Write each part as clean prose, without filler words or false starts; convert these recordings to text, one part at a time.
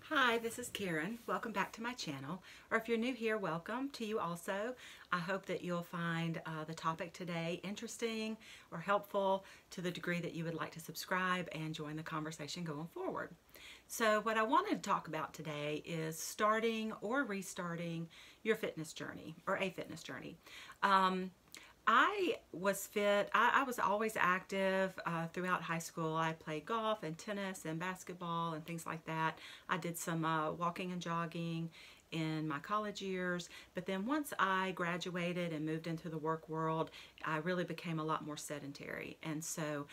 Hi, this is Karen. Welcome back to my channel. Or if you're new here, welcome to you also. I hope that you'll find the topic today interesting or helpful to the degree that you would like to subscribe and join the conversation going forward. So what I wanted to talk about today is starting or restarting your fitness journey or a fitness journey. I was fit. I was always active throughout high school. I played golf and tennis and basketball and things like that. I did some walking and jogging in my college years, but then once I graduated and moved into the work world, I really became a lot more sedentary. And so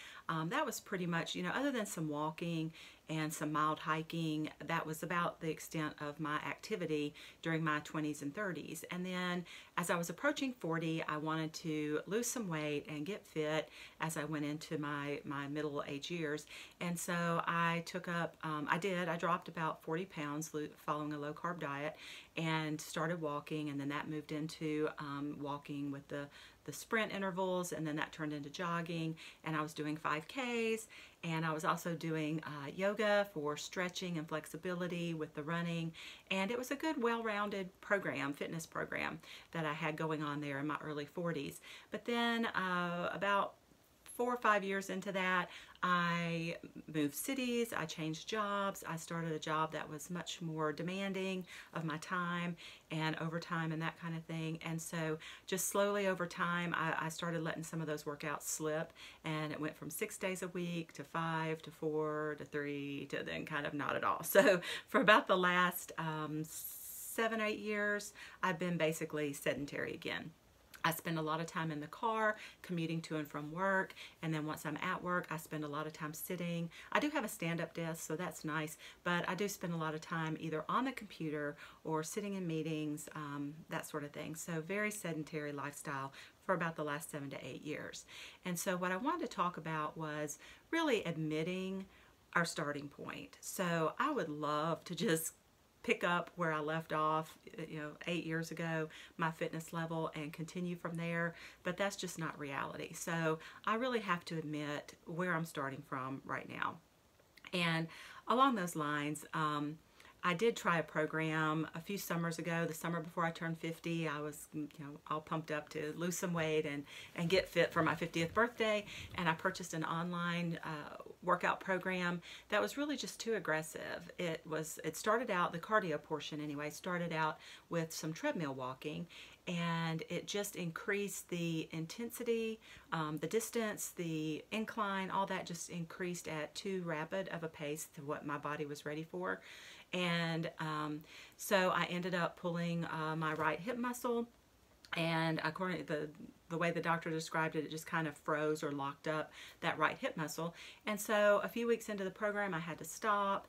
that was pretty much, other than some walking and some mild hiking, that was about the extent of my activity during my 20s and 30s. And then as I was approaching 40, I wanted to lose some weight and get fit as I went into my middle age years. And so I took up, I dropped about 40 pounds following a low carb diet and started walking, and then that moved into walking with the sprint intervals, and then that turned into jogging, and I was doing 5Ks, and I was also doing yoga for stretching and flexibility with the running, and it was a good well-rounded program, fitness program that I had going on there in my early 40s. But then about 4 or 5 years into that, I moved cities, I changed jobs, I started a job that was much more demanding of my time and overtime and that kind of thing. And so just slowly over time, I started letting some of those workouts slip, and it went from 6 days a week to 5 to 4 to 3 to then kind of not at all. So for about the last 7 or 8 years, I've been basically sedentary again. I spend a lot of time in the car commuting to and from work, and then once I'm at work, I spend a lot of time sitting. I do have a stand-up desk, so that's nice, but I do spend a lot of time either on the computer or sitting in meetings, that sort of thing. So very sedentary lifestyle for about the last 7 to 8 years. And so what I wanted to talk about was really admitting our starting point. So I would love to just pick up where I left off, 8 years ago, my fitness level, and continue from there, but that's just not reality. So I really have to admit where I'm starting from right now. And along those lines, I did try a program a few summers ago. The summer before I turned 50, I was, all pumped up to lose some weight and get fit for my 50th birthday. And I purchased an online workout program that was really just too aggressive. It started out, the cardio portion anyway, started out with some treadmill walking, and it just increased the intensity, the distance, the incline, all that just increased at too rapid of a pace to what my body was ready for. And so I ended up pulling my right hip muscle, and according to the way the doctor described it, it just kind of froze or locked up that right hip muscle. And so a few weeks into the program, I had to stop.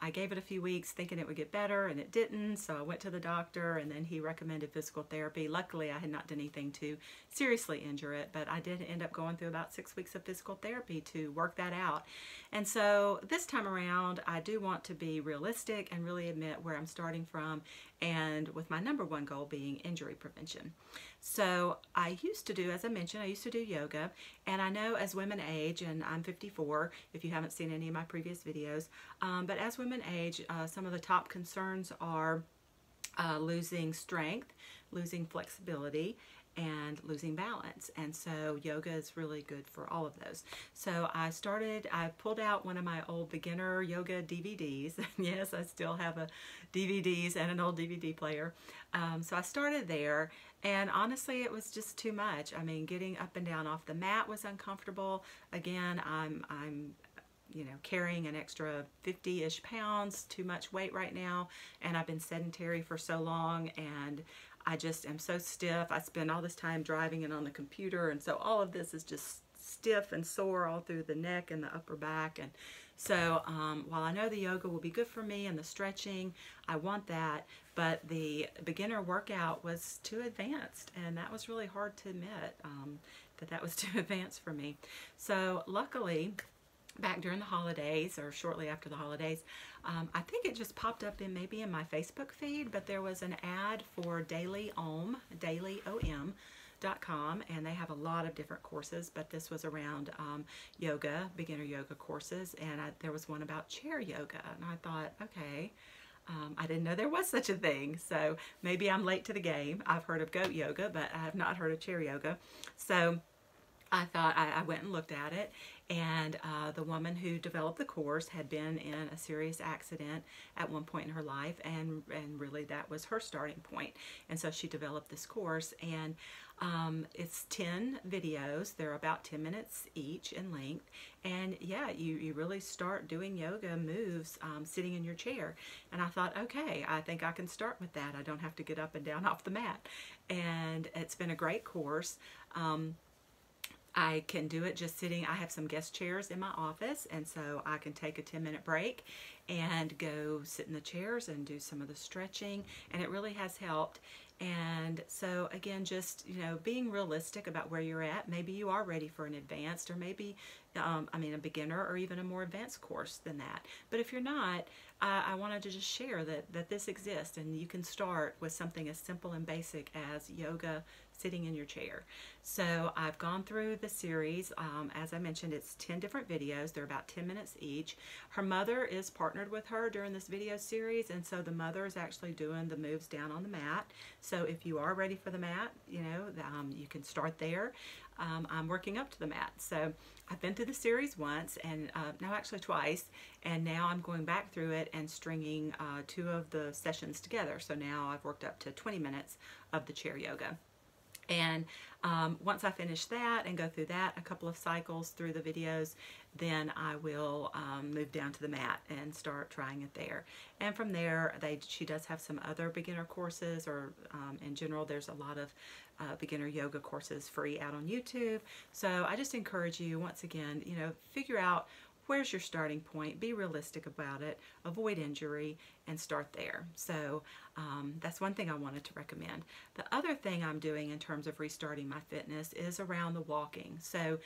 I gave it a few weeks thinking it would get better, and it didn't. So I went to the doctor, and then he recommended physical therapy. Luckily, I had not done anything to seriously injure it, but I did end up going through about 6 weeks of physical therapy to work that out. And so this time around, I do want to be realistic and really admit where I'm starting from, and with my number one goal being injury prevention. So I used to do, as I mentioned, I used to do yoga, and I know as women age, and I'm 54 if you haven't seen any of my previous videos, but as women age, some of the top concerns are losing strength, losing flexibility, and losing balance. And so yoga is really good for all of those. So I pulled out one of my old beginner yoga DVDs. Yes, I still have DVDs and an old DVD player. So I started there, and honestly, it was just too much. I mean, getting up and down off the mat was uncomfortable. Again, I'm carrying an extra 50-ish pounds, too much weight right now, and I've been sedentary for so long, and I just am so stiff. I spend all this time driving and on the computer, and so all of this is just stiff and sore all through the neck and the upper back. And so while I know the yoga will be good for me and the stretching, I want that, but the beginner workout was too advanced, and that was really hard to admit, that was too advanced for me. So luckily, back during the holidays or shortly after the holidays, I think it just popped up maybe in my Facebook feed, but there was an ad for Daily OM, Reboot.com, and they have a lot of different courses, but this was around yoga, beginner yoga courses, and there was one about chair yoga, and I thought, okay, I didn't know there was such a thing, so maybe I'm late to the game. I've heard of goat yoga, but I have not heard of chair yoga. So I thought I went and looked at it, and the woman who developed the course had been in a serious accident at one point in her life, and really that was her starting point. And so she developed this course, and it's 10 videos. They're about 10 minutes each in length, and yeah, you really start doing yoga moves sitting in your chair. And I thought, okay, I think I can start with that. I don't have to get up and down off the mat, and it's been a great course. I can do it just sitting. I have some guest chairs in my office, and so I can take a 10-minute break and go sit in the chairs and do some of the stretching, and it really has helped. And so again, just, you know, being realistic about where you're at. Maybe you are ready for an advanced, or maybe a beginner, or even a more advanced course than that. But if you're not, I wanted to just share that this exists, and you can start with something as simple and basic as yoga sitting in your chair. So I've gone through the series. As I mentioned, it's 10 different videos. They're about 10 minutes each. Her mother is partnered with her during this video series, and so the mother is actually doing the moves down on the mat. So if you are ready for the mat, you know, you can start there. I'm working up to the mat. So I've been through the series once, and no, actually twice, and now I'm going back through it and stringing 2 of the sessions together. So now I've worked up to 20 minutes of the chair yoga. And once I finish that and go through that, a couple of cycles through the videos, then I will move down to the mat and start trying it there. And from there, she does have some other beginner courses, or in general, there's a lot of beginner yoga courses free out on YouTube. So I just encourage you, once again, you know, figure out where's your starting point, be realistic about it, avoid injury, and start there. So that's one thing I wanted to recommend. The other thing I'm doing in terms of restarting my fitness is around the walking. So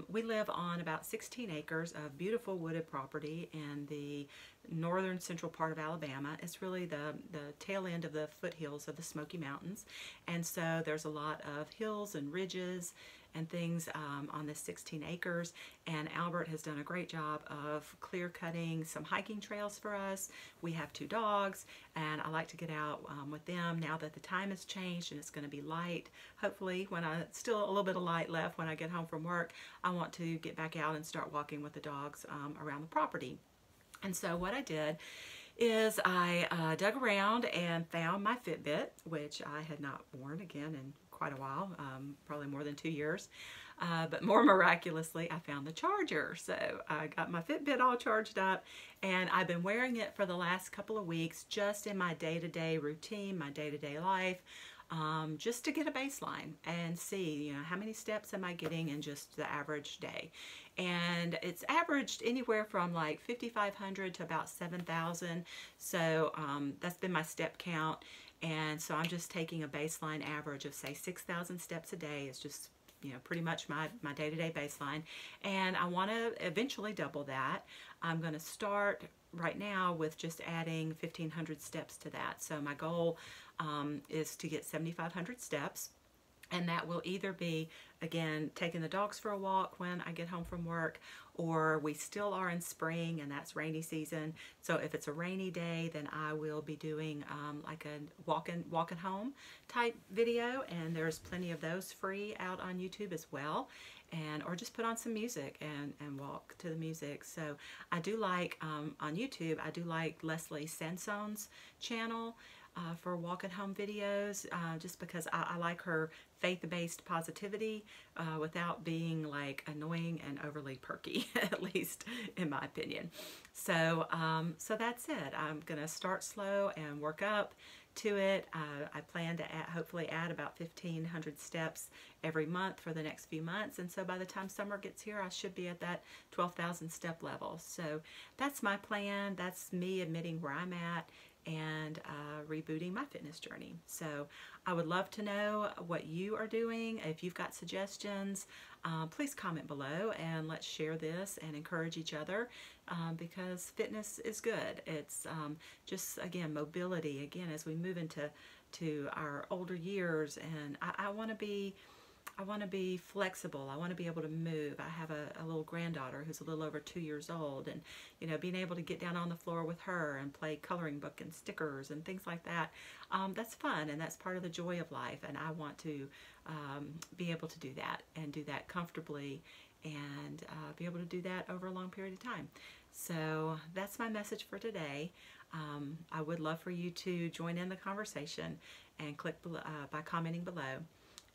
we live on about 16 acres of beautiful wooded property in the northern central part of Alabama. It's really the tail end of the foothills of the Smoky Mountains. And so there's a lot of hills and ridges and things on this 16 acres, and Albert has done a great job of clear cutting some hiking trails for us. We have 2 dogs, and I like to get out with them now that the time has changed and it's going to be light. Hopefully, when still a little bit of light left when I get home from work, I want to get back out and start walking with the dogs around the property. And so what I did is I dug around and found my Fitbit, which I had not worn again in quite a while, probably more than 2 years. But more miraculously, I found the charger. So I got my Fitbit all charged up, and I've been wearing it for the last couple of weeks just in my day-to-day routine, my day-to-day life, just to get a baseline and see, you know, how many steps am I getting in just the average day. And it's averaged anywhere from like 5,500 to about 7,000. So that's been my step count. And so I'm just taking a baseline average of, say, 6,000 steps a day. Is just, you know, pretty much my day-to-day baseline. And I want to eventually double that. I'm going to start right now with just adding 1,500 steps to that. So my goal is to get 7,500 steps. And that will either be, again, taking the dogs for a walk when I get home from work, or we still are in spring and that's rainy season. So if it's a rainy day, then I will be doing like a walking home type video, and there's plenty of those free out on YouTube as well. And or just put on some music and walk to the music. So I do like, on YouTube, I do like Leslie Sansone's channel for walk at home videos, just because I like her faith-based positivity without being like annoying and overly perky, at least in my opinion. So so that's it. I'm gonna start slow and work up to it. I plan to hopefully add about 1,500 steps every month for the next few months, and so by the time summer gets here, I should be at that 12,000 step level. So that's my plan. That's me admitting where I'm at and rebooting my fitness journey. So I would love to know what you are doing. If you've got suggestions, please comment below, and let's share this and encourage each other, because fitness is good. It's just, again, mobility. Again, as we move into to our older years, and I want to be flexible. I want to be able to move. I have a little granddaughter who's a little over 2 years old, and being able to get down on the floor with her and play coloring book and stickers and things like that, that's fun, and that's part of the joy of life, and I want to be able to do that and do that comfortably, and be able to do that over a long period of time. So that's my message for today. I would love for you to join in the conversation and click below, by commenting below.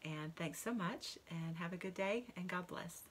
And thanks so much, and have a good day, and God bless.